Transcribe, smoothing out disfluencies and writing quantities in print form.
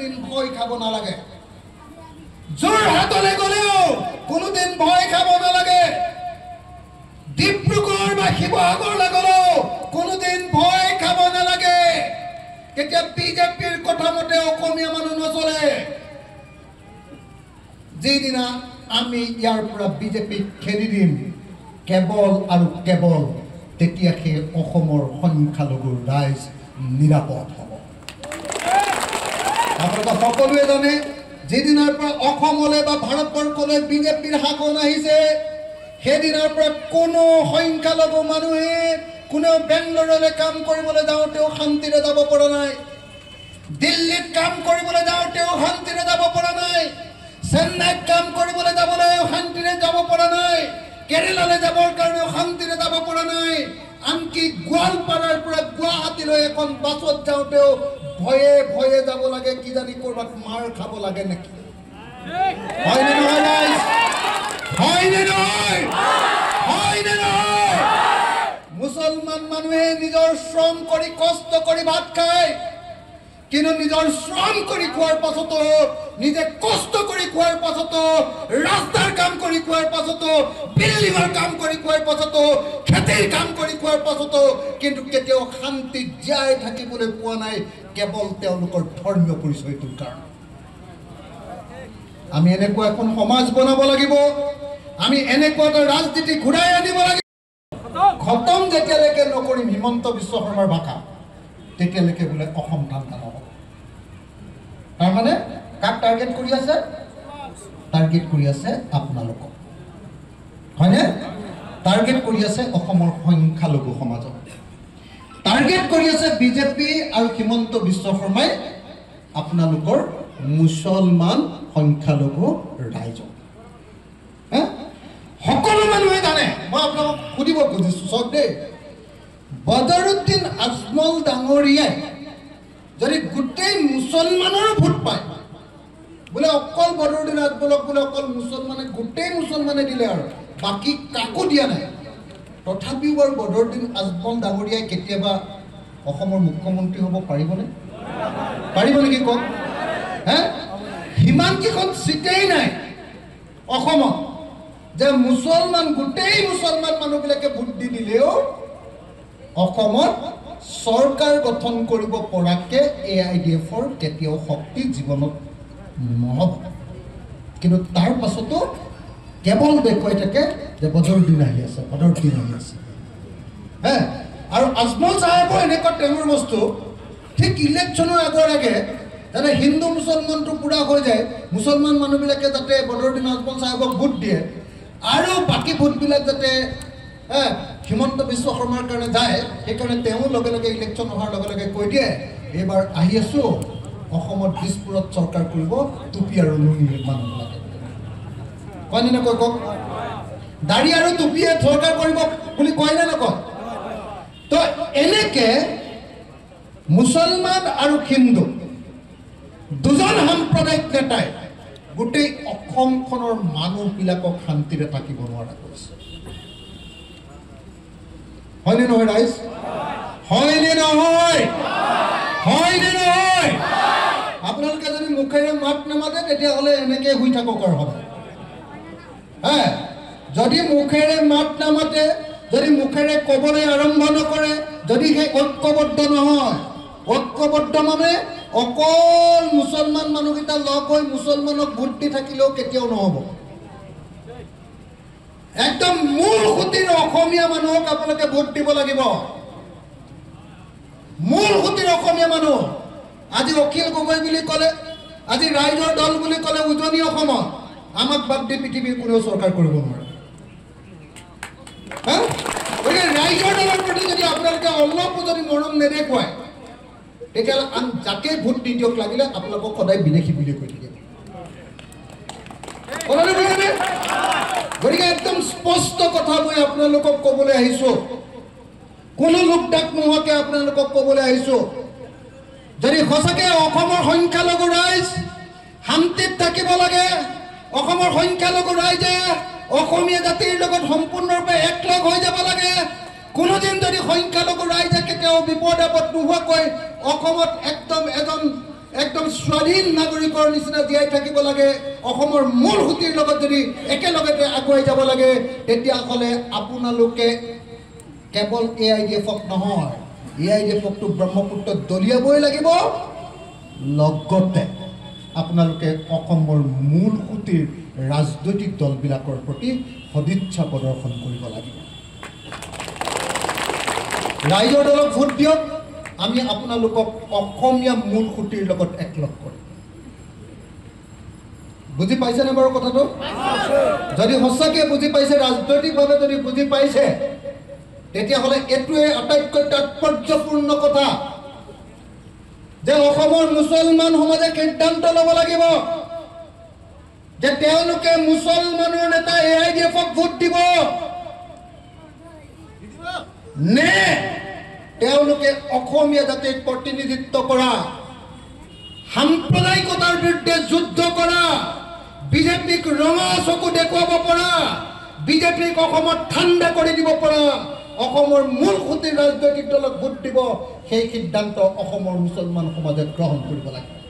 কোনোদিন ভয় খাব নালাগে যোৰহাটলৈ গ'লেও কোনোদিন ভয় খাব নালাগে ডিব্ৰুগড় বা শিৱসাগৰলৈ গ'লেও কোনোদিন ভয় খাব নালাগে কেতিয়া বিজেপিৰ কথা মতে অসমীয়া মানুহ নচলে যেদিনা আমি ইয়াৰ পৰা বিজেপিক খেদি দিম কেৱল আৰু কেৱল তেতিয়া সেই অসমৰ সংখ্যালঘুৰ ৰাইজ নিৰাপদ হ'ব আপোনালোকে সকলোৱে জানে যেদিনাৰ পৰা অসমলৈ বা ভাৰতবৰ্ষলৈ বিজেপিৰ শাসন আহিছে সেইদিনাৰ পৰা কোনো সংখ্যালঘু মানুহে কোনো বেংগলৰলৈ কাম কৰিবলৈ যাওঁতেও শান্তিৰে যাব পৰা নাই দিল্লীত কাম কৰিবলৈ যাওঁতেও শান্তিৰে যাব পৰা নাই চেন্নাইত কাম কৰিবলৈ যাবলৈও শান্তিৰে যাব পৰা নাই কেৰেলালৈ যাবৰ কাৰণেও শান্তিৰে যাব পৰা নাই আনকি গোৱালপাৰাৰ পৰা গুৱাহাটীলৈ এখন বাছত যাওঁতেও ভয়ে ভয়ে যাব লাগে কিজানি ক'ৰবাত মাৰ খাব লাগে নেকি হয়নে নহয় ৰাইজ হয়নে নহয় হয়নে নহয় মুছলমান মানুহে নিজৰ শ্ৰম কৰি কষ্ট কৰি ভাত খায় কিন্তু নিজৰ শ্ৰম কৰি খোৱাৰ পাছতো নিজে কষ্ট কৰি খোৱাৰ পাছতো ৰাস্তাৰ কাম কৰি খোৱাৰ পাছতো বিল্ডিঙৰ কাম কৰি খোৱাৰ পাছতো খেতিৰ কাম কৰি খোৱাৰ পাছতো কিন্তু কেতিয়াও শান্তি জীয়াই থাকিবলৈ পোৱা নাই কেৱল তেওঁলোকৰ ধৰ্মীয় পৰিচয়টোৰ কাৰণে আমি এনেকুৱা এখন সমাজ বনাব লাগিব আমি এনেকুৱা এটা ৰাজনীতি ঘূৰাই আনিব লাগিব খতম যেতিয়ালৈকে নকৰিম হিমন্ত বিশ্ব শৰ্মাৰ ভাষা তেতিয়ালৈকে বোলে অসম ঠাণ্ডা নহ'ব তাৰমানে কাক টাৰ্গেট কৰি আছে আপোনালোকক হয়নে টাৰ্গেট কৰি আছে অসমৰ সংখ্যালঘু সমাজক টাৰ্গেট কৰি আছে বিজেপি আৰু হিমন্ত বিশ্ব শৰ্মাই আপোনালোকৰ মুছলমান সংখ্যালঘু ৰাইজক সকলো মানুহে জানে মই আপোনালোকক সুধিব খুজিছোঁ চব দেই বদৰুদ্দিন আজমল ডাঙৰীয়াই যদি গোটেই মুছলমানৰো ভোট পায় বোলে অকল বদৰুদ্দিন আজমলক বোলে অকল মুছলমানে গোটেই মুছলমানে দিলে আৰু বাকী কাকো দিয়া নাই তথাপিও বাৰু বদৰুদ্দিন আজমল ডাঙৰীয়াই কেতিয়াবা অসমৰ মুখ্যমন্ত্ৰী হ'ব পাৰিবনে পাৰিব নেকি কওক সিমানকেইখন চিটেই নাই অসমত যে মুছলমান গোটেই মুছলমান মানুহবিলাকে ভোট দি দিলেও অসমত চৰকাৰ গঠন কৰিব পৰাকৈ AIDFৰ কেতিয়াও শক্তি জীৱনত নহ'ব কিন্তু তাৰ পাছতো কেৱল দেখুৱাই থাকে যে বদৰুদ্দিন আহি আছে আৰু আজমল চাহেবৰ এনেকুৱা টেঙৰ বস্তু ঠিক ইলেকশ্যনৰ আগৰ আগে যাতে হিন্দু মুছলমানটো পুৰা হৈ যায় মুছলমান মানুহবিলাকে যাতে বদৰুদ্দিন আজমল চাহেবক ভোট দিয়ে আৰু বাকী ভোটবিলাক যাতে হিমন্ত বিশ্ব শৰ্মাৰ কাৰণে যায় সেইকাৰণে তেওঁ লগে লগে ইলেকশ্যন হোৱাৰ লগে লগে কৈ দিয়ে এইবাৰ আহি আছোঁ অসমত দিছপুৰত চৰকাৰ কৰিব টুপি আৰু লুঙি মানুহবিলাকে কয়নে নকয় কওক দাড়ি আৰু টুপিয়ে চৰকাৰ কৰিব বুলি কয়নে নকয় তো এনেকে মুছলমান আৰু হিন্দু দুজন সাম্প্ৰদায়িক নেতাই গোটেই অসমখনৰ মানুহবিলাকক শান্তিৰে থাকিব নোৱাৰা কৰিছে হয়নে নহয় ৰাইজ হয়নে নহয় আপোনালোকে যদি মুখেৰে মাত নামাতে তেতিয়াহ'লে এনেকে শুই থাকক আৰু হ'ব যদি মুখেৰে মাত নামাতে যদি মুখেৰে ক'বলৈ আৰম্ভ নকৰে যদি সেই ঐক্যবদ্ধ নহয় ঐক্যবদ্ধ মানে অকল মুছলমান মানুহকেইটা লগ হৈ মুছলমানক ভোট দি থাকিলেও কেতিয়াও নহ'ব একদম মূল সুঁতিৰ অসমীয়া মানুহক আপোনালোকে ভোট দিব লাগিব মূল সুঁতিৰ অসমীয়া মানুহ আজি অখিল গগৈ বুলি ক'লে আজি ৰাইজৰ দল বুলি ক'লে উজনি অসমত আমাক বাদ দি পৃথিৱীৰ কোনেও চৰকাৰ কৰিব নোৱাৰে গতিকে ৰাইজৰ দলৰ প্ৰতি যদি আপোনালোকে অলপো যদি মৰম নেদেখুৱায় তেতিয়াহ'লে আন যাকে ভোট দি দিয়ক লাগিলে আপোনালোকক সদায় বিদেশী বুলি কৈ থাকিব গতিকে একদম স্পষ্ট কথা মই আপোনালোকক ক'বলৈ আহিছোঁ কোনো লোকদাক নোহোৱাকৈ আপোনালোকক ক'বলৈ আহিছোঁ যদি সঁচাকৈ অসমৰ সংখ্যালঘু ৰাইজ শান্তিত থাকিব লাগে অসমৰ সংখ্যালঘু ৰাইজে অসমীয়া জাতিৰ লগত সম্পূৰ্ণৰূপে একলগ হৈ যাব লাগে কোনোদিন যদি সংখ্যালঘু ৰাইজে কেতিয়াও বিপদ আপদ নোহোৱাকৈ অসমত একদম এজন একদম স্বাধীন নাগৰিকৰ নিচিনা জীয়াই থাকিব লাগে, অসমৰ মূল সুঁতিৰ লগত যদি একেলগে আগুৱাই যাব লাগে, তেতিয়াহ'লে আপোনালোকে কেৱল AIDF-ক নহয়, AIDF-কটো ব্ৰহ্মপুত্ৰত দলিয়াবই লাগিব, লগতে আপোনালোকে অসমৰ মূল সুঁতিৰ ৰাজনৈতিক দলবিলাকৰ প্ৰতি সদিচ্ছা প্ৰদৰ্শন কৰিব লাগিব। ৰাইজৰ দলক ভোট দিয়ক, আমি আপোনালোকক অসমীয়া মূল সুঁতিৰ লগত একলগ কৰিম। বুজি পাইছেনে বাৰু কথাটো? যদি সঁচাকৈ বুজি পাইছে, ৰাজনৈতিকভাৱে যদি বুজি পাইছে, তেতিয়াহ'লে এইটোৱে আটাইতকৈ তাৎপৰ্যপূৰ্ণ কথা যে অসমৰ মুছলমান সমাজে সিদ্ধান্ত ল'ব লাগিব যে তেওঁলোকে মুছলমানৰ নেতা AIDF-ক ভোট দিব নে তেওঁলোকে অসমীয়া জাতিক প্ৰতিনিধিত্ব কৰা, সাম্প্ৰদায়িকতাৰ বিৰুদ্ধে যুদ্ধ কৰা, বিজেপিক ৰঙা চকু দেখুৱাব পৰা, বিজেপিক অসমত ঠাণ্ডা কৰি দিব পৰা, অসমৰ মূল সুঁতিৰ ৰাজনৈতিক দলক ভোট দিব, সেই সিদ্ধান্ত অসমৰ মুছলমান সমাজে গ্ৰহণ কৰিব লাগে।